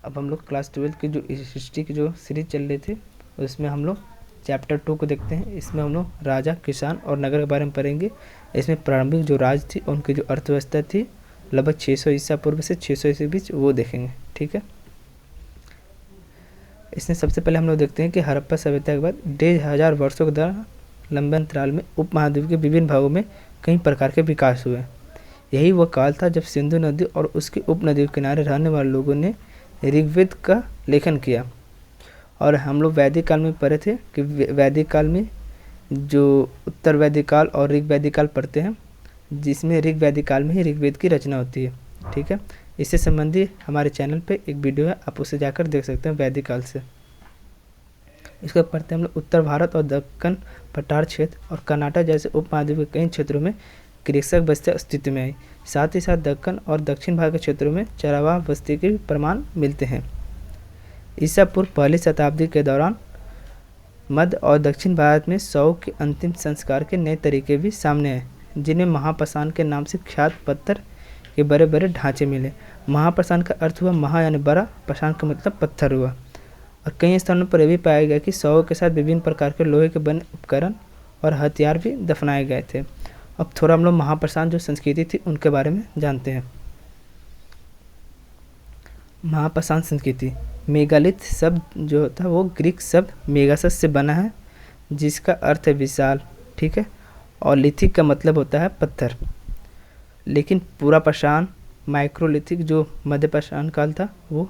अब हम लोग क्लास 12 की जो हिस्ट्री की जो सीरीज चल रही थी उसमें हम लोग चैप्टर 2 को देखते हैं। इसमें हम लोग राजा, किसान और नगर के बारे में पढ़ेंगे। इसमें प्रारंभिक जो राज थी उनकी जो अर्थव्यवस्था थी लगभग 600 ईसा पूर्व से 600 ईसा बीच, वो देखेंगे। ठीक है, इसमें सबसे पहले हम लोग देखते हैं कि हड़प्पा सभ्यता के बाद 1500 वर्षों के दौरान लंबे अंतराल में उपमहाद्वीप के विभिन्न भागों में कई प्रकार के विकास हुए। यही वह काल था जब सिंधु नदी और उसकी उपनदियों के किनारे रहने वाले लोगों ने ऋग्वेद का लेखन किया। और हम लोग वैदिक काल में पढ़े थे कि वैदिक काल में जो उत्तर वैदिक काल और ऋग वैदिक काल पढ़ते हैं, जिसमें ऋग वैदिक काल में ही ऋग्वेद की रचना होती है। ठीक है, इससे संबंधित हमारे चैनल पे एक वीडियो है, आप उसे जाकर देख सकते हैं वैदिक काल से। इसको पढ़ते हैं हम लोग। उत्तर भारत और दक्कन पठार क्षेत्र और कर्नाटक जैसे उपमहाद्वीप के कई क्षेत्रों में कृषक बस्तियाँ अस्तित्व में आई। साथ ही साथ दक्कन और दक्षिण भारत के क्षेत्रों में चरावाह बस्ती के प्रमाण मिलते हैं। ईसा पूर्व पहली शताब्दी के दौरान मध्य और दक्षिण भारत में शव के अंतिम संस्कार के नए तरीके भी सामने आए, जिनमें महापाषाण के नाम से ख्यात पत्थर के बड़े बड़े ढांचे मिले। महापाषाण का अर्थ हुआ महा यानी बड़ा, पाषाण का मतलब पत्थर हुआ। और कई स्थानों पर यह भी पाया गया कि शवों के साथ विभिन्न प्रकार के लोहे के बने उपकरण और हथियार भी दफनाए गए थे। अब थोड़ा हम लोग महापाषाण जो संस्कृति थी उनके बारे में जानते हैं। महापाषाण संस्कृति, मेगालिथ शब्द जो होता है वो ग्रीक शब्द मेगासस से बना है, जिसका अर्थ है विशाल। ठीक है, और लिथिक का मतलब होता है पत्थर। लेकिन पूरा पाषाण, माइक्रोलिथिक जो मध्य पाषाण काल था, वो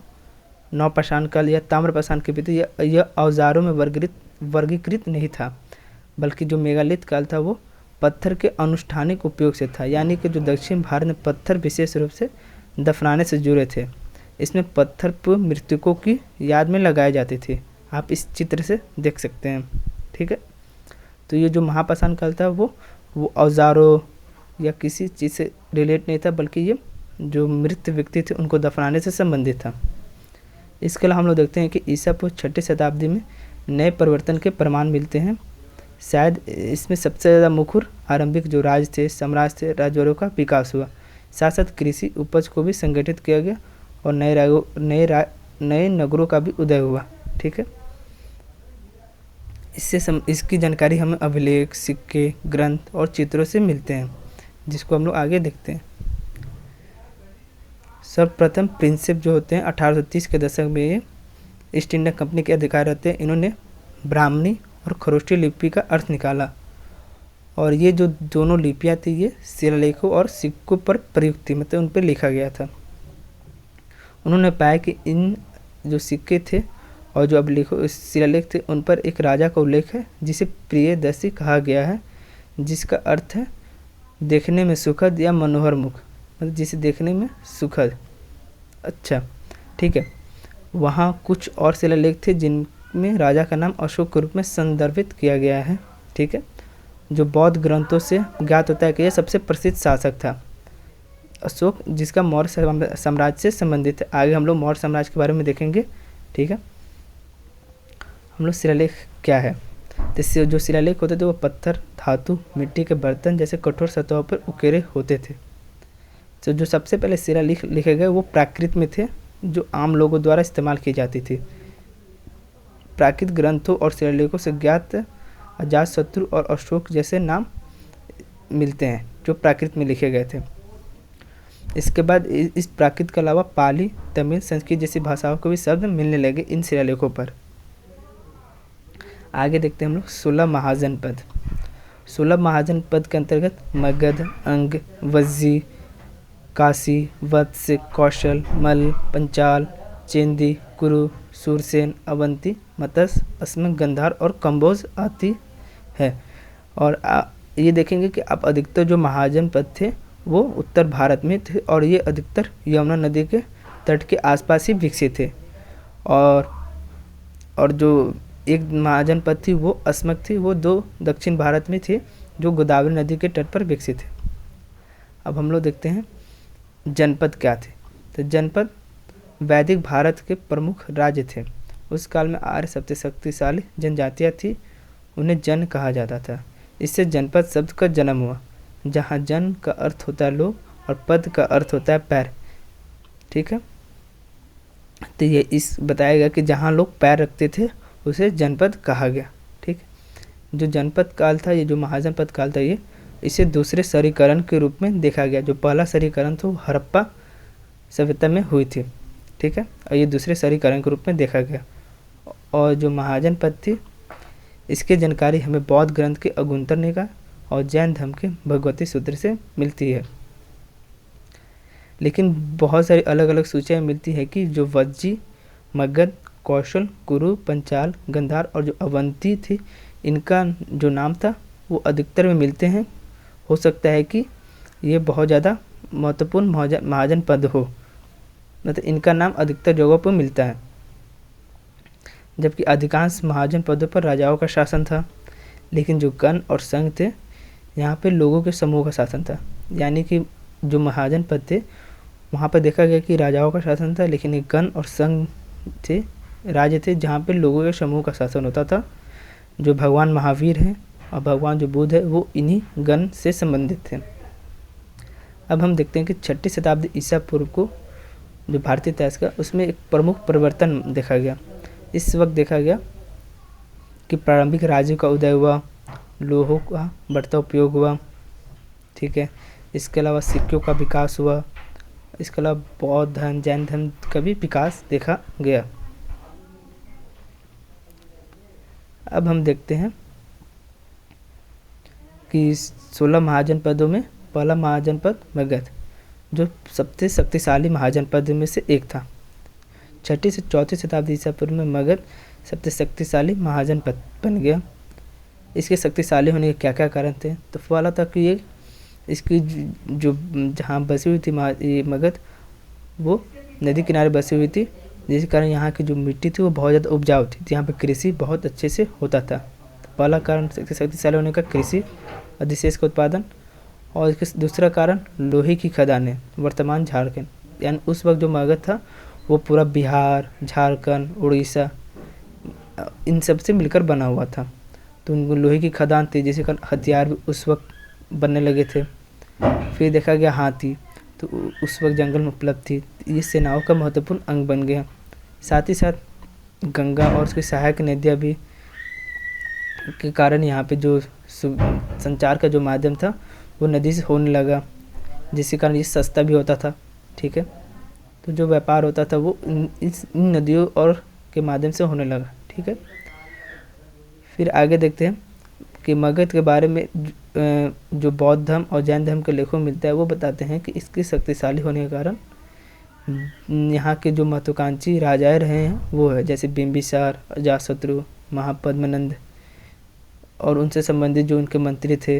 नवपाषाण काल या ताम्रपाषाण के भी थे। यह औजारों में वर्गीकृत नहीं था, बल्कि जो मेगालिथ काल था वो पत्थर के अनुष्ठानिक उपयोग से था। यानी कि जो दक्षिण भारत में पत्थर विशेष रूप से दफनाने से जुड़े थे। इसमें पत्थर पर मृतकों की याद में लगाए जाते थे, आप इस चित्र से देख सकते हैं। ठीक है, तो ये जो महापाषाण काल था वो औजारों या किसी चीज़ से रिलेट नहीं था, बल्कि ये जो मृत व्यक्ति थे उनको दफनाने से संबंधित था। इसके अलावा हम लोग देखते हैं कि ईसा पूर्व 6ठी शताब्दी में नए परिवर्तन के प्रमाण मिलते हैं। शायद इसमें सबसे ज़्यादा मुखर आरंभिक जो राज थे, साम्राज्य थे, राजवरों का विकास हुआ। साथ साथ कृषि उपज को भी संगठित किया गया और नए नगरों का भी उदय हुआ। ठीक है, इसकी जानकारी हमें अभिलेख, सिक्के, ग्रंथ और चित्रों से मिलते हैं, जिसको हम लोग आगे देखते हैं। सर्वप्रथम प्रिंसेप जो होते हैं 1830 के दशक में ये ईस्ट इंडिया कंपनी के अधिकारी रहते हैं। इन्होंने ब्राह्मणी और खरोष्टी लिपि का अर्थ निकाला, और ये जो दोनों लिपियाँ थी ये शिलालेखों और सिक्कों पर प्रयुक्त थी, मतलब उन पर लिखा गया था। उन्होंने पाया कि इन जो सिक्के थे और जो अभिलेखों शिलालेख थे उन पर एक राजा का उल्लेख है जिसे प्रियदर्शी कहा गया है, जिसका अर्थ है देखने में सुखद या मनोहर मुख, मतलब जिसे देखने में सुखद। अच्छा, ठीक है, वहाँ कुछ और शिलालेख थे जिनमें राजा का नाम अशोक के रूप में संदर्भित किया गया है। ठीक है, जो बौद्ध ग्रंथों से ज्ञात होता है कि यह सबसे प्रसिद्ध शासक था अशोक, जिसका मौर्य साम्राज्य से संबंधित है। आगे हम लोग मौर्य साम्राज्य के बारे में देखेंगे। ठीक है, हम लोग शिलालेख क्या है, तो जो शिलालेख होते थे वो पत्थर, धातु, मिट्टी के बर्तन जैसे कठोर सतहों पर उकेरे होते थे। तो जो सबसे पहले शिलालेख लिखे गए वो प्राकृत में थे, जो आम लोगों द्वारा इस्तेमाल की जाती थी। प्राकृत ग्रंथों और शिलालेखों से ज्ञात अजातशत्रु और अशोक जैसे नाम मिलते हैं जो प्राकृत में लिखे गए थे। इसके बाद इस प्राकृत के अलावा पाली, तमिल, संस्कृत जैसी भाषाओं को भी शब्द मिलने लगे इन शिलालेखों पर। आगे देखते हैं हम लोग सुलभ महाजनपद। सुलभ महाजनपद के अंतर्गत मगध, अंग, वज्जी, काशी, वत्स, कौशल, मल, पंचाल, चेंदी, कुरु, सूरसेन, अवंती, मत्स्य, अस्म, गंधार और कंबोज आती है। और ये देखेंगे कि अब अधिकतर जो महाजनपद थे वो उत्तर भारत में थे, और ये अधिकतर यमुना नदी के तट के आसपास ही विकसित थे। और जो एक महाजनपद थी वो अस्मक थी, वो 2 दक्षिण भारत में थे जो गोदावरी नदी के तट पर विकसित थे। अब हम लोग देखते हैं जनपद क्या थे। तो जनपद वैदिक भारत के प्रमुख राज्य थे। उस काल में आर्य सबसे शक्तिशाली जनजातियाँ थी, उन्हें जन कहा जाता था। इससे जनपद शब्द का जन्म हुआ, जहाँ जन का अर्थ होता है लोग और पद का अर्थ होता है पैर। ठीक है, तो ये इस बताया गया कि जहाँ लोग पैर रखते थे उसे जनपद कहा गया। ठीक है, जो जनपद काल था, ये जो महाजनपद काल था, ये इसे दूसरे शहरीकरण के रूप में देखा गया। जो पहला शहरीकरण था वो हड़प्पा सभ्यता में हुई थी। ठीक है, और ये दूसरे शहरीकरण के रूप में देखा गया। और जो महाजनपद थी, इसकी जानकारी हमें बौद्ध ग्रंथ के अगुंतर निकाय और जैन धर्म के भगवती सूत्र से मिलती है। लेकिन बहुत सारी अलग अलग सूचियाँ मिलती है कि जो वज्जी, मगध, कौशल, कुरु, पंचाल, गंधार और जो अवंती थी, इनका जो नाम था वो अधिकतर में मिलते हैं। हो सकता है कि ये बहुत ज़्यादा महत्वपूर्ण महाजन पद हो, मतलब इनका नाम अधिकतर जगहों पर मिलता है। जबकि अधिकांश महाजन पदों पर राजाओं का शासन था, लेकिन जो गण और संघ थे, यहाँ पे लोगों के समूह का शासन था। यानी कि जो महाजन पद थे वहाँ पर देखा गया कि राजाओं का शासन था, लेकिन एक गण और संघ थे, राज्य थे, जहाँ पे लोगों के समूह का शासन होता था। जो भगवान महावीर हैं और भगवान जो बुद्ध है वो इन्हीं गण से संबंधित थे। अब हम देखते हैं कि 6ठी शताब्दी ईसा पूर्व को जो भारतीय इतिहास का, उसमें एक प्रमुख परिवर्तन देखा गया। इस वक्त देखा गया कि प्रारंभिक राज्यों का उदय हुआ, लोहों का बढ़ता उपयोग हुआ। ठीक है, इसके अलावा सिक्कों का विकास हुआ, इसके अलावा बौद्ध धर्म, जैन धर्म का भी विकास देखा गया। अब हम देखते हैं कि 16 महाजनपदों में पहला महाजनपद मगध, जो सबसे शक्तिशाली महाजनपद में से एक था। 6ठी से 4ठी शताब्दी ईसा पूर्व में मगध सबसे शक्तिशाली महाजनपद बन गया। इसके शक्तिशाली होने के क्या क्या कारण थे? तो पहला था कि ये इसकी जो जहाँ बसी हुई थी मगध, वो नदी किनारे बसी हुई थी, जिस कारण यहाँ की जो मिट्टी थी वो बहुत ज़्यादा उपजाऊ थी, यहाँ पे कृषि बहुत अच्छे से होता था। तो पहला कारण शक्तिशाली होने का कृषि अधिशेष का उत्पादन, और इसके दूसरा कारण लोहे की खदानें, वर्तमान झारखंड, यानी उस वक्त जो मगध था वो पूरा बिहार, झारखंड, उड़ीसा, इन सब से मिलकर बना हुआ था। तो उनको लोहे की खदान थी, जिसके कारण हथियार भी उस वक्त बनने लगे थे। फिर देखा गया हाथी, तो उस वक्त जंगल में उपलब्ध थी, ये सेनाओं का महत्वपूर्ण अंग बन गया। साथ ही साथ गंगा और उसकी सहायक नदियाँ भी के कारण यहाँ पे जो संचार का जो माध्यम था वो नदी से होने लगा, जिसके कारण ये सस्ता भी होता था। ठीक है, तो जो व्यापार होता था वो इन नदियों और के माध्यम से होने लगा। ठीक है, फिर आगे देखते हैं कि मगध के बारे में जो बौद्ध धर्म और जैन धर्म के लेखों में मिलता है, वो बताते हैं कि इसकी शक्तिशाली होने के कारण यहाँ के जो महत्वाकांक्षी राजाएं रहे हैं वो है, जैसे बिंबिसार, अजातशत्रु, महापद्मनंद, और उनसे संबंधित जो उनके मंत्री थे,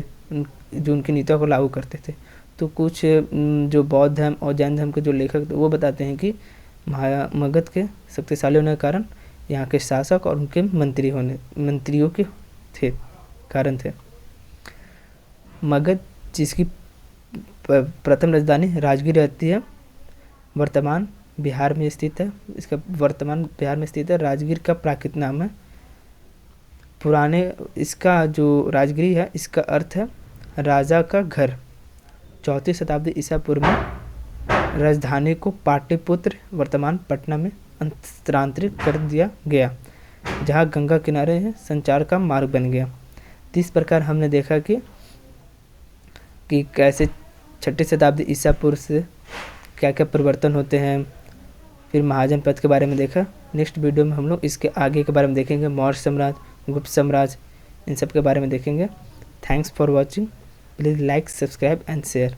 जो उनकी नीतियों को लागू करते थे। तो कुछ जो बौद्ध धर्म और जैन धर्म के जो लेखक थे वो बताते हैं कि मगध के शक्तिशाली होने के कारण यहाँ के शासक और उनके मंत्रियों के कारण थे। मगध, जिसकी प्रथम राजधानी राजगीर रहती है, वर्तमान बिहार में स्थित है। इसका वर्तमान बिहार में स्थित है। राजगीर का प्राकृत नाम है। पुराने इसका जो राजगिरी है, इसका अर्थ है राजा का घर। 4वीं शताब्दी ईसा पूर्व में राजधानी को पाटलिपुत्र, वर्तमान पटना में स्थानांतरित कर दिया गया, जहाँ गंगा किनारे है, संचार का मार्ग बन गया। तो इस प्रकार हमने देखा कि कैसे 6ठी शताब्दी ईसा पूर्व से क्या क्या परिवर्तन होते हैं। फिर महाजनपद के बारे में देखा। नेक्स्ट वीडियो में हम लोग इसके आगे के बारे में देखेंगे, मौर्य साम्राज्य, गुप्त साम्राज्य, इन सब के बारे में देखेंगे। Thanks for watching. Please like, subscribe and share.